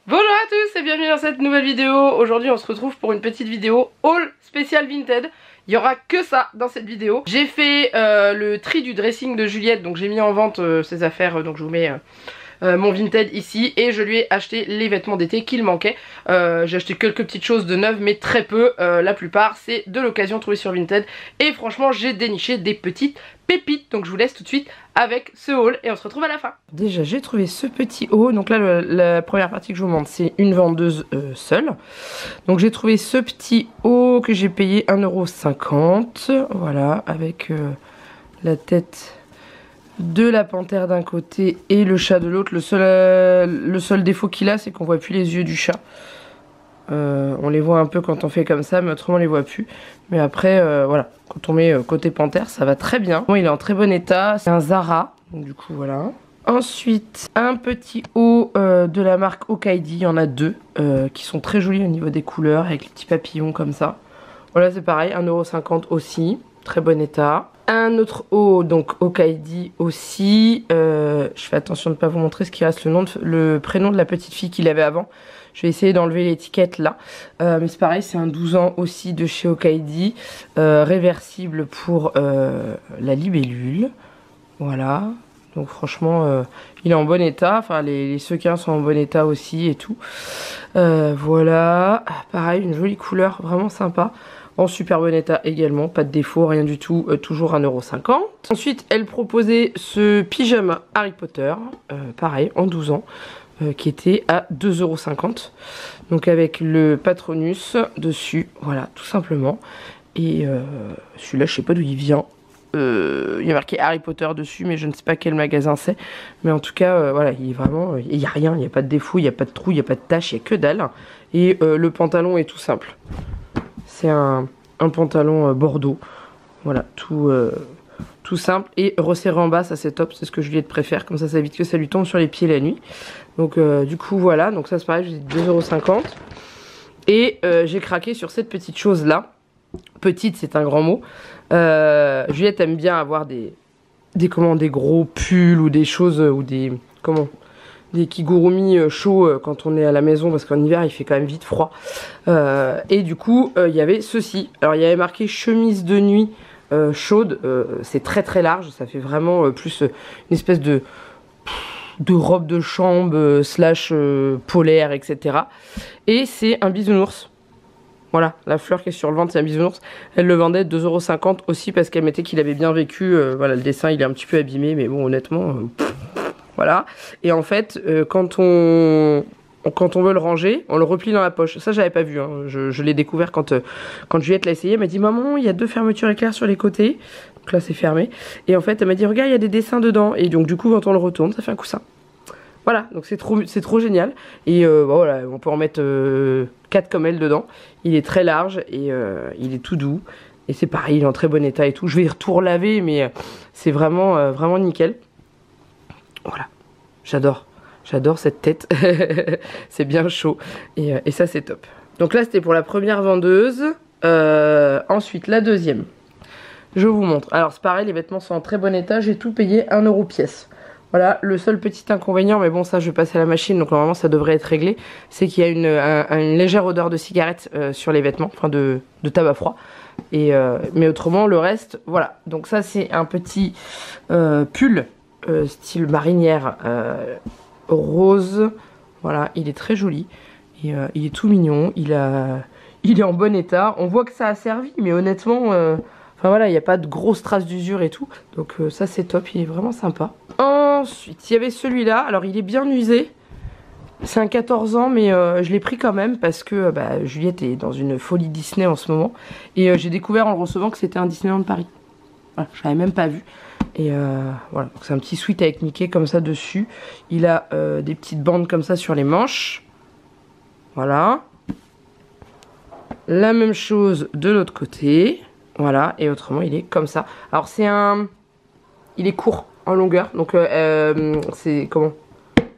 Bonjour à tous et bienvenue dans cette nouvelle vidéo. Aujourd'hui on se retrouve pour une petite vidéo haul spécial Vinted. Il y aura que ça dans cette vidéo. J'ai fait le tri du dressing de Juliette, donc j'ai mis en vente ses affaires, donc je vous mets mon Vinted ici et je lui ai acheté les vêtements d'été qu'il manquait. J'ai acheté quelques petites choses de neuves mais très peu, la plupart c'est de l'occasion trouvée sur Vinted et franchement j'ai déniché des petites pépites, donc je vous laisse tout de suite avec ce haul et on se retrouve à la fin. Déjà j'ai trouvé ce petit haut, donc là la première partie que je vous montre c'est une vendeuse seule. Donc j'ai trouvé ce petit haut que j'ai payé 1,50 €, voilà, avec la tête de la panthère d'un côté et le chat de l'autre. Le seul défaut qu'il a c'est qu'on voit plus les yeux du chat. On les voit un peu quand on fait comme ça mais autrement on les voit plus. Mais après voilà, quand on met côté panthère ça va très bien. Bon, il est en très bon état, c'est un Zara, donc du coup voilà. Ensuite un petit haut de la marque Okaidi, il y en a deux qui sont très jolis au niveau des couleurs avec les petits papillons comme ça. Voilà, c'est pareil, 1,50 € aussi, très bon état. Un autre haut, donc Okaidi aussi. Je fais attention de ne pas vous montrer ce qui reste le prénom de la petite fille qu'il avait avant. Je vais essayer d'enlever l'étiquette là. Mais c'est pareil, c'est un 12 ans aussi de chez Okaidi. Réversible pour la libellule. Voilà. Donc franchement, il est en bon état. Enfin, les sequins sont en bon état aussi et tout. Voilà. Pareil, une jolie couleur, vraiment sympa. En super bon état également, pas de défaut, rien du tout, toujours 1,50 €. Ensuite, elle proposait ce pyjama Harry Potter, pareil, en 12 ans, qui était à 2,50 €. Donc avec le Patronus dessus, voilà, tout simplement. Et celui-là, je sais pas d'où il vient. Il y a marqué Harry Potter dessus, mais je ne sais pas quel magasin c'est. Mais en tout cas, voilà, il est vraiment, il n'y a rien, il n'y a pas de défaut, il n'y a pas de trou, il n'y a pas de tache, il n'y a que dalle. Et le pantalon est tout simple. C'est un pantalon bordeaux, voilà, tout simple et resserré en bas, ça c'est top, c'est ce que Juliette préfère, comme ça ça évite que ça lui tombe sur les pieds la nuit. Donc du coup voilà, donc ça c'est pareil, j'ai dit 2,50 €. Et j'ai craqué sur cette petite chose là, petite c'est un grand mot. Juliette aime bien avoir des gros pulls ou des choses, ou des kigurumi chauds quand on est à la maison parce qu'en hiver il fait quand même vite froid. Et du coup il y avait ceci. Alors il y avait marqué chemise de nuit chaude. C'est très très large, ça fait vraiment plus une espèce de robe de chambre slash polaire, etc. Et c'est un bisounours. Voilà, la fleur qui est sur le ventre c'est un bisounours. Elle le vendait 2,50 € aussi parce qu'elle mettait qu'il avait bien vécu. Voilà, le dessin il est un petit peu abîmé mais bon honnêtement... Voilà, et en fait, quand on veut le ranger, on le replie dans la poche. Ça, j'avais pas vu, hein. Je l'ai découvert quand Juliette l'a essayé. Elle m'a dit, maman, il y a 2 fermetures éclair sur les côtés. Donc là, c'est fermé. Et en fait, elle m'a dit, regarde, il y a des dessins dedans. Et donc, du coup, quand on le retourne, ça fait un coussin. Voilà, donc c'est trop génial. Et voilà, on peut en mettre 4 comme elle dedans. Il est très large et il est tout doux. Et c'est pareil, il est en très bon état et tout. Je vais tout relaver, mais c'est vraiment, vraiment nickel. Voilà, j'adore cette tête, c'est bien chaud et ça c'est top. Donc là c'était pour la première vendeuse, ensuite la deuxième, je vous montre. Alors c'est pareil, les vêtements sont en très bon état, j'ai tout payé 1 € pièce. Voilà, le seul petit inconvénient, mais bon ça je vais passer à la machine donc normalement ça devrait être réglé, c'est qu'il y a une légère odeur de cigarette sur les vêtements, enfin de tabac froid. Mais autrement le reste, voilà. Donc ça c'est un petit pull style marinière rose, voilà, il est très joli et il est tout mignon, il est en bon état, on voit que ça a servi mais honnêtement enfin voilà, il n'y a pas de grosses traces d'usure et tout, donc ça c'est top, il est vraiment sympa. Ensuite il y avait celui-là, alors il est bien usé, c'est un 14 ans mais je l'ai pris quand même parce que Juliette est dans une folie Disney en ce moment et j'ai découvert en le recevant que c'était un Disneyland Paris. Voilà, je l'avais même pas vu. Et voilà, c'est un petit sweat avec Mickey comme ça dessus. Il a des petites bandes comme ça sur les manches. Voilà. La même chose de l'autre côté. Voilà, et autrement il est comme ça. Alors il est court en longueur. Donc c'est comment?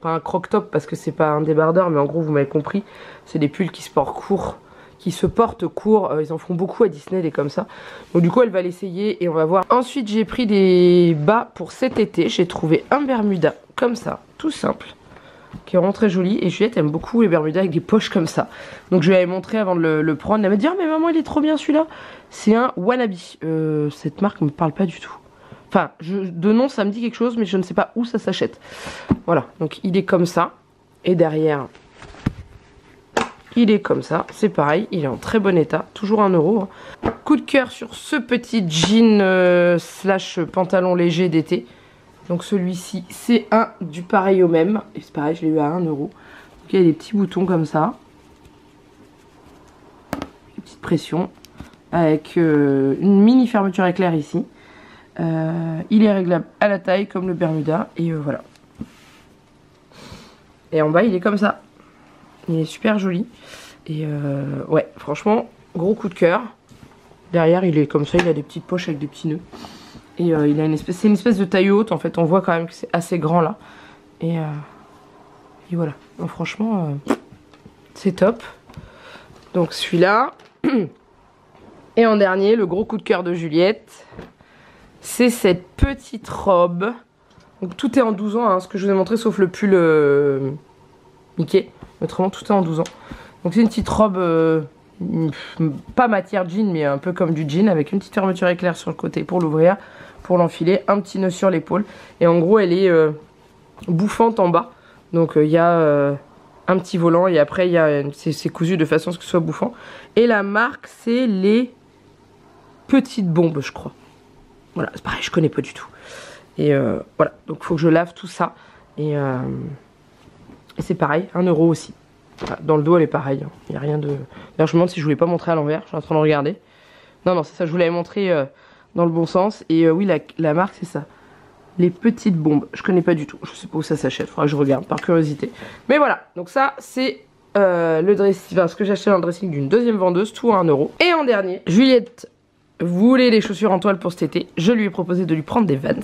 Pas un croc-top parce que c'est pas un débardeur. Mais en gros vous m'avez compris. C'est des pulls qui se portent court. Qui se portent court, ils en font beaucoup à Disney des comme ça. Donc du coup elle va l'essayer et on va voir. Ensuite j'ai pris des bas pour cet été. J'ai trouvé un Bermuda comme ça, tout simple. qui est vraiment très joli. Et Juliette aime beaucoup les Bermudas avec des poches comme ça. Donc je lui avais montré avant de le prendre. Elle m'a dit, oh mais maman il est trop bien celui-là. C'est un Wannabe. Cette marque me parle pas du tout. Enfin, de nom ça me dit quelque chose, mais je ne sais pas où ça s'achète. Voilà, donc il est comme ça. Et derrière, il est comme ça. C'est pareil, il est en très bon état. Toujours 1 €. Hein. Coup de cœur sur ce petit jean slash pantalon léger d'été. Donc celui-ci, c'est un du pareil au même. Et c'est pareil, je l'ai eu à 1 €. Donc il y a des petits boutons comme ça. Une petite pression. Avec une mini fermeture éclair ici. Il est réglable à la taille comme le Bermuda. Et voilà. Et en bas, il est comme ça. Il est super joli. Et ouais, franchement, gros coup de cœur. Derrière, il est comme ça. Il a des petites poches avec des petits nœuds. Et il a c'est une espèce de taille haute. En fait, on voit quand même que c'est assez grand là. Et voilà. Donc franchement, c'est top. Donc celui-là. Et en dernier, le gros coup de cœur de Juliette. C'est cette petite robe. Donc tout est en 12 ans, hein, ce que je vous ai montré, sauf le pull Mickey. Autrement, tout est en 12 ans. Donc c'est une petite robe, pas matière jean, mais un peu comme du jean, avec une petite fermeture éclair sur le côté pour l'ouvrir, pour l'enfiler, un petit nœud sur l'épaule. Et en gros, elle est bouffante en bas. Donc il y a un petit volant et après, c'est cousu de façon à ce que ce soit bouffant. Et la marque, c'est les Petites Bombes, je crois. Voilà, c'est pareil, je connais pas du tout. Et voilà, donc il faut que je lave tout ça. Et c'est pareil, 1 € aussi. Voilà, dans le dos, elle est pareille. Il n'y a rien de... D'ailleurs, je me demande si je voulais pas montrer à l'envers. Je suis en train de regarder. Non, non, c'est ça, je vous l'avais montré dans le bon sens. Et oui, la marque, c'est ça. Les Petites Bombes. Je connais pas du tout. Je sais pas où ça s'achète. Faudra que je regarde par curiosité. Mais voilà, donc ça, c'est le dressing, enfin, ce que j'ai acheté dans le dressing d'une deuxième vendeuse, tout à 1 €. Et en dernier, Juliette voulait les chaussures en toile pour cet été. Je lui ai proposé de lui prendre des Vans.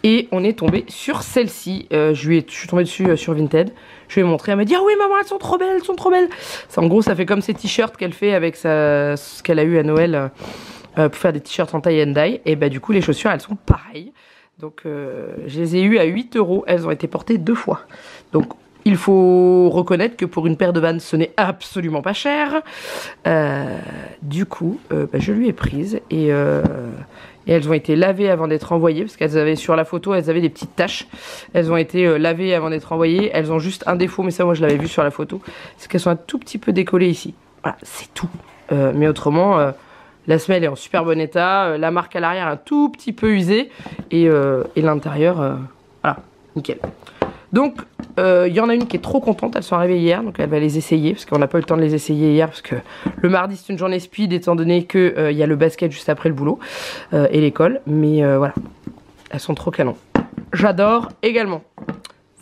Et on est tombé sur celle-ci. Je suis tombée dessus sur Vinted. Je lui ai montré, elle m'a dit, ah oui maman, elles sont trop belles, elles sont trop belles. En gros, ça fait comme ces t-shirts qu'elle fait avec ce qu'elle a eu à Noël pour faire des t-shirts en tie and dye. Et bah du coup, les chaussures, elles sont pareilles. Donc je les ai eues à 8 €. Elles ont été portées 2 fois. Donc il faut reconnaître que pour une paire de Vans, ce n'est absolument pas cher. Du coup, je lui ai prise et elles ont été lavées avant d'être envoyées parce qu'elles avaient sur la photo, elles avaient des petites taches. Elles ont été lavées avant d'être envoyées. Elles ont juste un défaut, mais ça moi je l'avais vu sur la photo, c'est qu'elles sont un tout petit peu décollées ici. Voilà, c'est tout. Mais autrement, la semelle est en super bon état. La marque à l'arrière un tout petit peu usée et l'intérieur, voilà, nickel. Donc il y en a une qui est trop contente, elles sont arrivées hier, donc elle va les essayer, parce qu'on n'a pas eu le temps de les essayer hier, parce que le mardi c'est une journée speed, étant donné qu'il y a le basket juste après le boulot, et l'école, mais voilà, elles sont trop canon. J'adore également.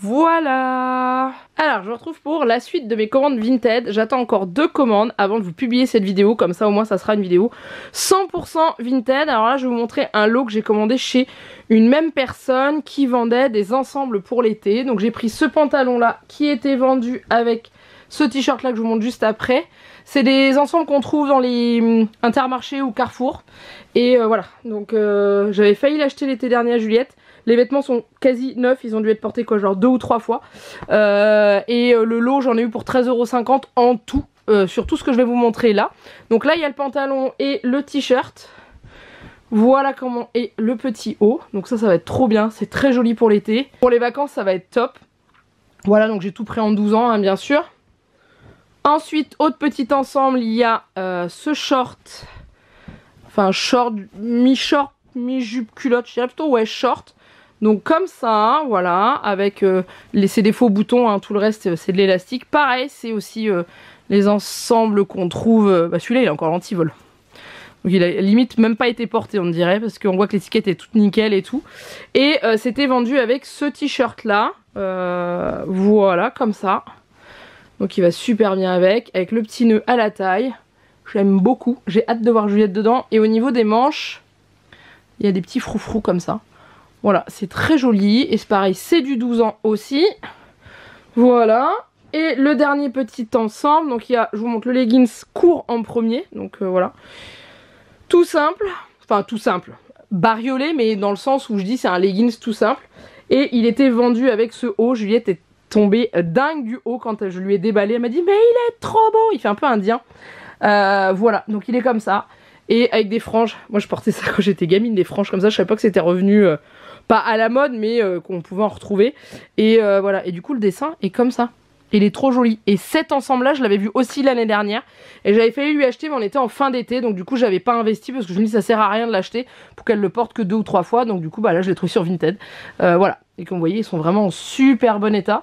Voilà. Alors je vous retrouve pour la suite de mes commandes Vinted. J'attends encore 2 commandes avant de vous publier cette vidéo. Comme ça au moins ça sera une vidéo 100% Vinted. Alors là je vais vous montrer un lot que j'ai commandé chez une même personne qui vendait des ensembles pour l'été. Donc j'ai pris ce pantalon là qui était vendu avec ce t-shirt là que je vous montre juste après. C'est des ensembles qu'on trouve dans les Intermarchés ou Carrefour. Et voilà, donc j'avais failli l'acheter l'été dernier à Juliette. Les vêtements sont quasi neufs, ils ont dû être portés quoi, genre 2 ou 3 fois. Le lot j'en ai eu pour 13,50 € en tout, sur tout ce que je vais vous montrer là. Donc là il y a le pantalon et le t-shirt. Voilà comment est le petit haut. Donc ça va être trop bien, c'est très joli pour l'été. Pour les vacances ça va être top. Voilà, donc j'ai tout pris en 12 ans hein, bien sûr. Ensuite, autre petit ensemble, il y a ce short. Enfin short, mi-short, mi-jupe culotte, je dirais plutôt ouais short. Donc comme ça, voilà, avec c'est des faux boutons, hein, tout le reste c'est de l'élastique. Pareil, c'est aussi les ensembles qu'on trouve, celui-là il est encore anti-vol. Donc il a limite même pas été porté on dirait, parce qu'on voit que l'étiquette est toute nickel et tout. Et c'était vendu avec ce t-shirt là, voilà, comme ça. Donc il va super bien avec le petit nœud à la taille. J'aime beaucoup, j'ai hâte de voir Juliette dedans. Et au niveau des manches, il y a des petits froufrous comme ça. Voilà, c'est très joli. Et c'est pareil, c'est du 12 ans aussi. Voilà. Et le dernier petit ensemble, donc il y a, je vous montre le leggings court en premier. Donc voilà. Tout simple, enfin tout simple. Bariolé, mais dans le sens où je dis c'est un leggings tout simple. Et il était vendu avec ce haut. Juliette est tombée dingue du haut quand je lui ai déballé. Elle m'a dit mais il est trop beau, il fait un peu indien. Voilà, donc il est comme ça. Et avec des franges, moi je portais ça quand j'étais gamine, des franges comme ça, je savais pas que c'était revenu, pas à la mode, mais qu'on pouvait en retrouver. Et voilà, et du coup le dessin est comme ça. Il est trop joli. Et cet ensemble-là, je l'avais vu aussi l'année dernière. Et j'avais failli lui acheter, mais on était en fin d'été. Donc du coup, j'avais pas investi parce que je me dis ça sert à rien de l'acheter pour qu'elle le porte que 2 ou 3 fois. Donc du coup, bah là, je l'ai trouvé sur Vinted. Voilà. Et comme vous voyez, ils sont vraiment en super bon état.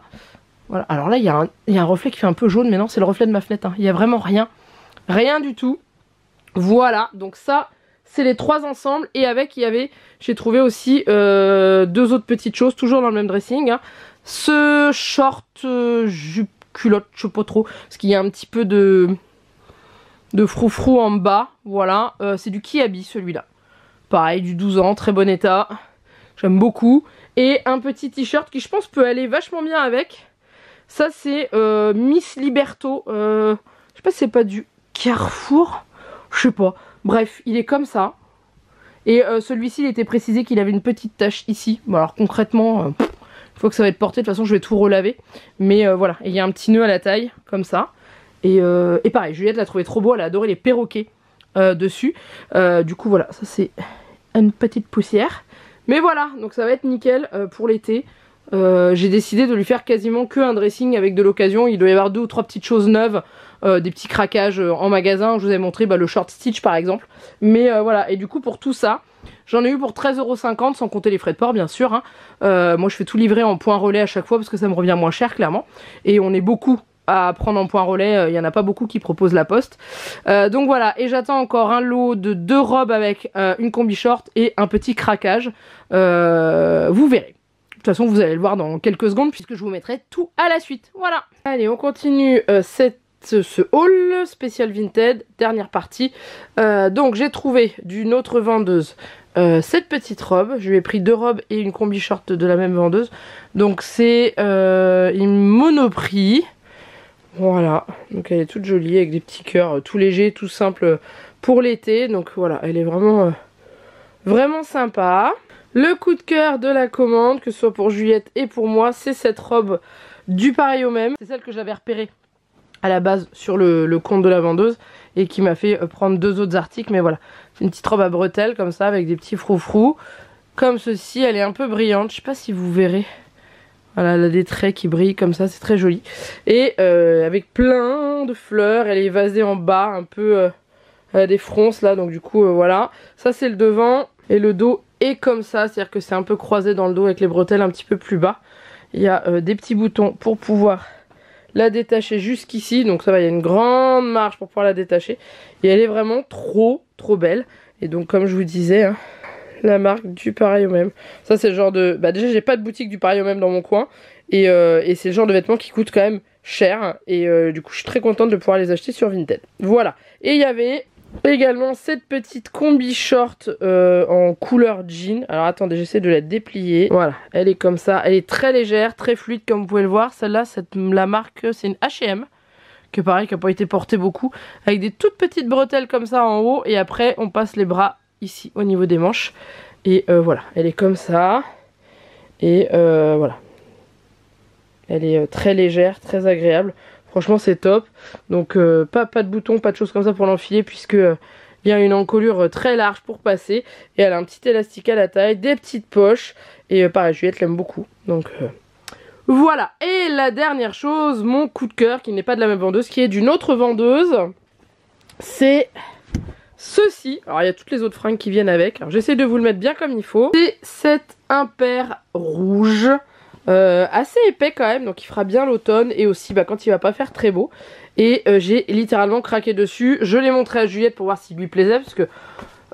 Voilà. Alors là, il y a un reflet qui fait un peu jaune, mais non, c'est le reflet de ma fenêtre. Hein. Il y a vraiment rien. Rien du tout. Voilà. Donc ça, c'est les 3 ensembles. Et avec, il y avait, j'ai trouvé aussi 2 autres petites choses, toujours dans le même dressing. Hein. Ce short jupe culotte, je sais pas trop, parce qu'il y a un petit peu de froufrou en bas, voilà. C'est du Kiabi celui-là. Pareil, du 12 ans, très bon état. J'aime beaucoup. Et un petit t-shirt qui je pense peut aller vachement bien avec. Ça c'est Miss Liberto. Je sais pas si c'est pas du Carrefour. Je sais pas. Bref, il est comme ça. Et celui-ci, il était précisé qu'il avait une petite tache ici. Bon alors concrètement... il faut que ça va être porté, de toute façon je vais tout relaver. Mais voilà, il y a un petit nœud à la taille, comme ça. Et pareil, Juliette l'a trouvé trop beau, elle a adoré les perroquets dessus. Du coup voilà, ça c'est une petite poussière. Mais voilà, donc ça va être nickel pour l'été. J'ai décidé de lui faire quasiment que un dressing avec de l'occasion. Il doit y avoir 2 ou 3 petites choses neuves, des petits craquages en magasin. Je vous ai montré le short stitch par exemple. Mais voilà, et du coup pour tout ça, j'en ai eu pour 13,50 € sans compter les frais de port bien sûr. Hein. Moi je fais tout livrer en point relais à chaque fois parce que ça me revient moins cher clairement. Et on est beaucoup à prendre en point relais, il n'y en a pas beaucoup qui proposent la poste. Donc voilà, et j'attends encore un lot de 2 robes avec une combi short et un petit craquage. Vous verrez. De toute façon vous allez le voir dans quelques secondes puisque je vous mettrai tout à la suite. Voilà. Allez, on continue ce haul spécial Vinted, dernière partie. Donc j'ai trouvé d'une autre vendeuse cette petite robe. Je lui ai pris 2 robes et une combi short de la même vendeuse. Donc c'est une Monoprix. Voilà, donc elle est toute jolie avec des petits cœurs tout légers, tout simples pour l'été. Donc voilà, elle est vraiment, vraiment sympa. Le coup de cœur de la commande, que ce soit pour Juliette et pour moi, c'est cette robe du pareil au même. C'est celle que j'avais repérée à la base sur le compte de la vendeuse et qui m'a fait prendre 2 autres articles. Mais voilà, c'est une petite robe à bretelles comme ça avec des petits froufrous. Comme ceci, elle est un peu brillante, je sais pas si vous verrez. Voilà, elle a des traits qui brillent comme ça, c'est très joli. Et avec plein de fleurs, elle est vasée en bas, un peu elle a des fronces là, donc du coup voilà. Ça c'est le devant et le dos est comme ça, c'est-à-dire que c'est un peu croisé dans le dos avec les bretelles un petit peu plus bas. Il y a des petits boutons pour pouvoir la détacher jusqu'ici, donc ça va, il y a une grande marge pour pouvoir la détacher. Et elle est vraiment trop belle. Et donc comme je vous disais... Hein, la marque du pareil au même. Ça c'est le genre de... Bah déjà j'ai pas de boutique du pareil au même dans mon coin. Et c'est le genre de vêtements qui coûtent quand même cher. Et du coup je suis très contente de pouvoir les acheter sur Vinted. Voilà. Et il y avait également cette petite combi short en couleur jean. Alors attendez, j'essaie de la déplier. Voilà, elle est comme ça. Elle est très légère, très fluide comme vous pouvez le voir. Celle-là, la marque c'est une H&M. Que pareil, qui n'a pas été portée beaucoup. Avec des toutes petites bretelles comme ça en haut. Et après on passe les bras ici au niveau des manches. Et voilà, elle est comme ça. Et voilà. Elle est très légère, très agréable. Franchement c'est top. Donc pas de boutons, pas de choses comme ça pour l'enfiler, puisque il y a une encolure très large pour passer. Et elle a un petit élastique à la taille, des petites poches. Et pareil, Juliette l'aime beaucoup. Donc voilà. Et la dernière chose, mon coup de cœur, qui n'est pas de la même vendeuse, qui est d'une autre vendeuse. C'est... ceci, alors il y a toutes les autres fringues qui viennent avec, alors j'essaie de vous le mettre bien comme il faut. C'est cet impair rouge, assez épais quand même, donc il fera bien l'automne et aussi quand il va pas faire très beau. Et j'ai littéralement craqué dessus, je l'ai montré à Juliette pour voir s'il lui plaisait, parce que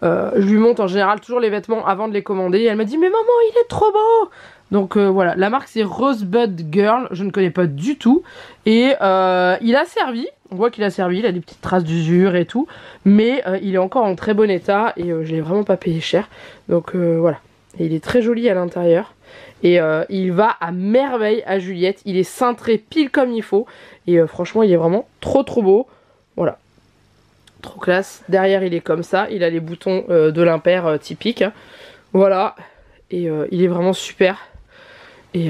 je lui montre en général toujours les vêtements avant de les commander. Et elle m'a dit mais maman il est trop beau. Donc voilà, la marque c'est Rosebud Girl, je ne connais pas du tout. Et il a servi, on voit qu'il a servi, il a des petites traces d'usure et tout. Mais il est encore en très bon état et je l'ai vraiment pas payé cher. Donc voilà, et il est très joli à l'intérieur. Et il va à merveille à Juliette, il est cintré pile comme il faut. Et franchement il est vraiment trop beau, voilà. Trop classe, derrière il est comme ça, il a les boutons de l'impair typiques. Voilà, et il est vraiment super. Et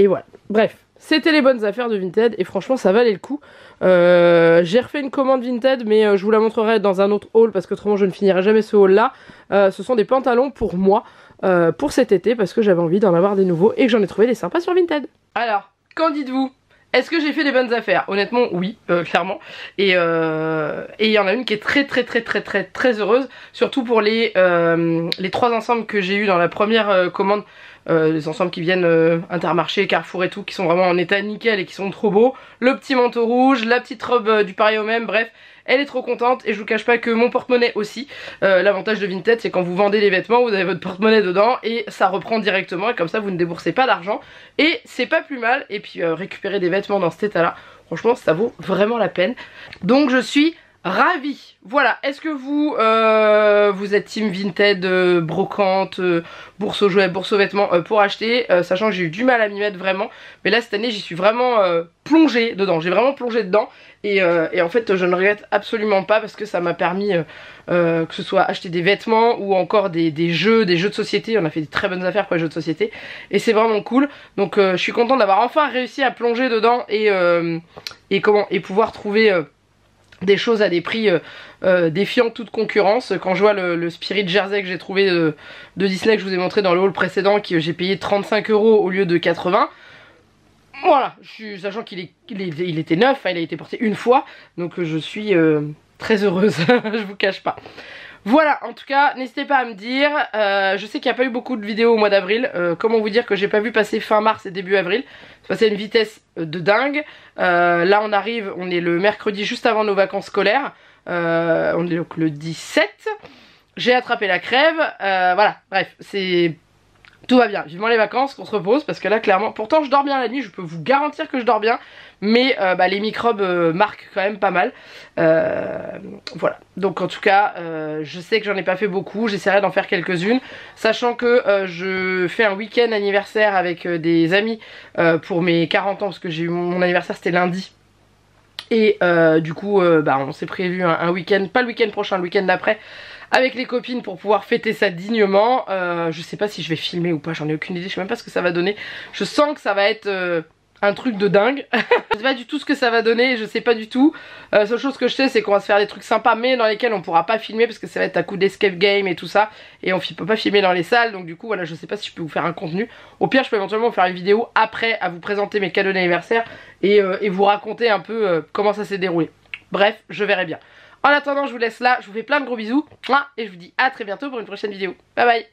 voilà. Bref, c'était les bonnes affaires de Vinted et franchement ça valait le coup. J'ai refait une commande Vinted mais je vous la montrerai dans un autre haul parce que autrement je ne finirai jamais ce haul là. Ce sont des pantalons pour moi, pour cet été parce que j'avais envie d'en avoir des nouveaux et que j'en ai trouvé des sympas sur Vinted. Alors, qu'en dites-vous? Est-ce que j'ai fait des bonnes affaires? Honnêtement oui, clairement. Et il y en a une qui est très heureuse, surtout pour les 3 ensembles que j'ai eu dans la première commande. Les ensembles qui viennent Intermarché, Carrefour et tout, qui sont vraiment en état nickel et qui sont trop beaux. Le petit manteau rouge, la petite robe du pareil au même, bref. Elle est trop contente et je vous cache pas que mon porte-monnaie aussi. L'avantage de Vinted c'est quand vous vendez les vêtements, vous avez votre porte-monnaie dedans et ça reprend directement et comme ça vous ne déboursez pas d'argent. Et c'est pas plus mal. Et puis récupérer des vêtements dans cet état là, franchement ça vaut vraiment la peine. Donc je suis ravie. Voilà, est-ce que vous êtes team Vinted, brocante, bourse aux jouets, bourse aux vêtements pour acheter, sachant que j'ai eu du mal à m'y mettre vraiment. Mais là cette année j'y suis vraiment plongée dedans, j'ai vraiment plongé dedans. Et en fait je ne regrette absolument pas parce que ça m'a permis que ce soit acheter des vêtements ou encore des jeux de société. On a fait des très bonnes affaires pour les jeux de société et c'est vraiment cool. Donc je suis contente d'avoir enfin réussi à plonger dedans et pouvoir trouver des choses à des prix défiant toute concurrence. Quand je vois le Spirit Jersey que j'ai trouvé de Disney que je vous ai montré dans le haul précédent, que j'ai payé 35 € au lieu de 80. Voilà, sachant qu'il était neuf, il a été porté une fois, donc je suis très heureuse, je vous cache pas. Voilà, en tout cas, n'hésitez pas à me dire, je sais qu'il n'y a pas eu beaucoup de vidéos au mois d'avril, comment vous dire que j'ai pas vu passer fin mars et début avril, c'est passé à une vitesse de dingue. Là on est le mercredi juste avant nos vacances scolaires, on est donc le 17, j'ai attrapé la crève, voilà, bref, tout va bien, vivement les vacances, qu'on se repose parce que là clairement, pourtant je dors bien la nuit, je peux vous garantir que je dors bien, mais les microbes marquent quand même pas mal. Voilà, donc en tout cas je sais que j'en ai pas fait beaucoup, j'essaierai d'en faire quelques-unes, sachant que je fais un week-end anniversaire avec des amis pour mes 40 ans, parce que j'ai eu mon anniversaire c'était lundi. Et du coup on s'est prévu un week-end, pas le week-end prochain, le week-end d'après, avec les copines pour pouvoir fêter ça dignement. Je sais pas si je vais filmer ou pas, j'en ai aucune idée, je sais même pas ce que ça va donner. Je sens que ça va être un truc de dingue. Je sais pas du tout ce que ça va donner, je sais pas du tout. Seule chose que je sais c'est qu'on va se faire des trucs sympas mais dans lesquels on pourra pas filmer parce que ça va être à coup d'escape game et tout ça. Et on peut pas filmer dans les salles, donc du coup voilà, je sais pas si je peux vous faire un contenu. Au pire je peux éventuellement vous faire une vidéo après à vous présenter mes cadeaux d'anniversaire et vous raconter un peu comment ça s'est déroulé. Bref, je verrai bien. En attendant je vous laisse là, je vous fais plein de gros bisous et je vous dis à très bientôt pour une prochaine vidéo. Bye bye.